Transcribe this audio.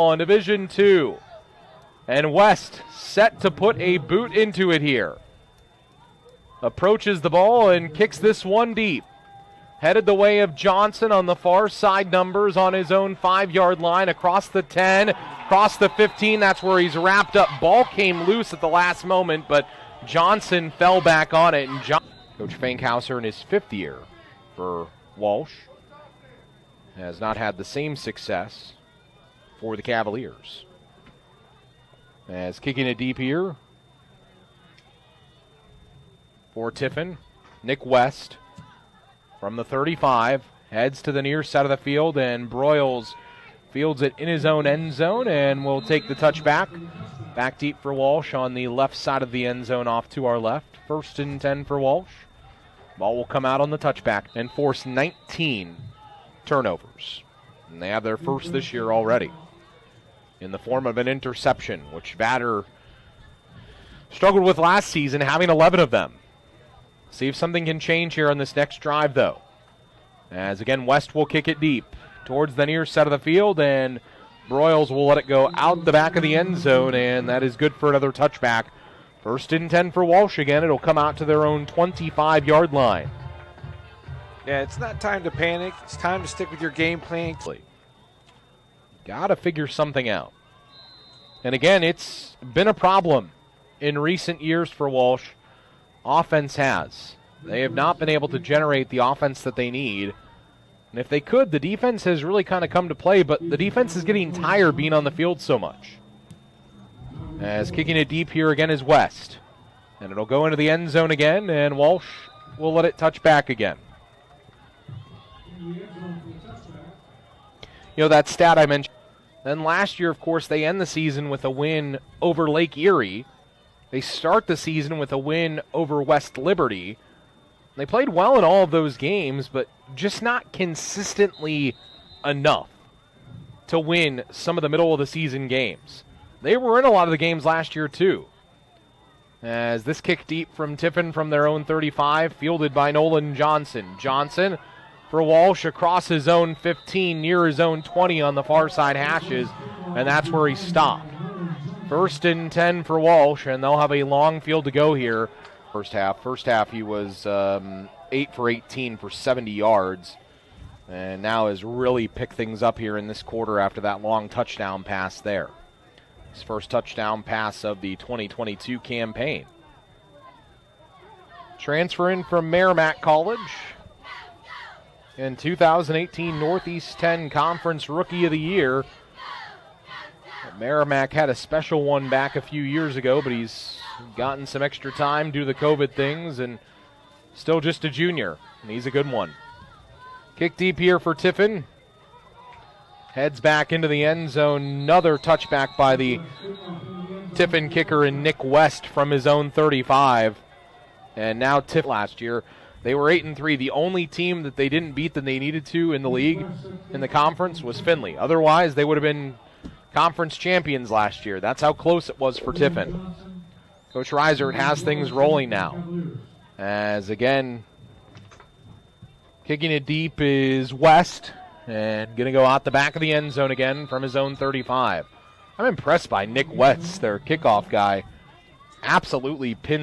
On Division II. And West set to put a boot into it here. Approaches the ball and kicks this one deep. Headed the way of Johnson on the far side, numbers on his own 5-yard line, across the 10, across the 15. That's where he's wrapped up. Ball came loose at the last moment, but Johnson fell back on it. And Coach Fankhauser in his 5th year for Walsh has not had the same success for the Cavaliers. As kicking it deep here for Tiffin, Nick West from the 35, heads to the near side of the field, and Broyles fields it in his own end zone and will take the touchback. Back deep for Walsh on the left side of the end zone off to our left. 1st and 10 for Walsh. Ball will come out on the touchback and force 19 turnovers. And they have their first this year already, in the form of an interception, which Vader struggled with last season, having 11 of them. See if something can change here on this next drive, though. As again, West will kick it deep towards the near side of the field, and Broyles will let it go out the back of the end zone, and that is good for another touchback. 1st and 10 for Walsh again. It'll come out to their own 25-yard line. Yeah, it's not time to panic. It's time to stick with your game plan. Got to figure something out. And again, it's been a problem in recent years for Walsh. Offense has. They have not been able to generate the offense that they need. And if they could, the defense has really kind of come to play, but the defense is getting tired being on the field so much. As kicking it deep here again is West. And it'll go into the end zone again, and Walsh will let it touch back again. You know, that stat I mentioned. Then last year, of course, they end the season with a win over Lake Erie. They start the season with a win over West Liberty. They played well in all of those games, but just not consistently enough to win some of the middle of the season games. They were in a lot of the games last year, too. As this kick deep from Tiffin from their own 35, fielded by Nolan Johnson. Johnson for Walsh across his own 15, near his own 20 on the far side hashes, and that's where he stopped. 1st and 10 for Walsh, and they'll have a long field to go here. First half he was 8 for 18 for 70 yards, and now has really picked things up here in this quarter after that long touchdown pass there. His first touchdown pass of the 2022 campaign. Transferring from Merrimack College, in 2018 Northeast 10 Conference Rookie of the Year. Merrimack had a special one back a few years ago, but he's gotten some extra time due to the COVID things, and still just a junior, and he's a good one. Kick deep here for Tiffin. Heads back into the end zone. Another touchback by the Tiffin kicker in Nick West from his own 35. And now Tiffin last year, they were 8-3. The only team that they didn't beat that they needed to in the league, in the conference, was Findlay. Otherwise, they would have been conference champions last year. That's how close it was for Tiffin. Coach Reiser has things rolling now. As again, kicking it deep is West, and going to go out the back of the end zone again from his own 35. I'm impressed by Nick West, their kickoff guy. Absolutely pinned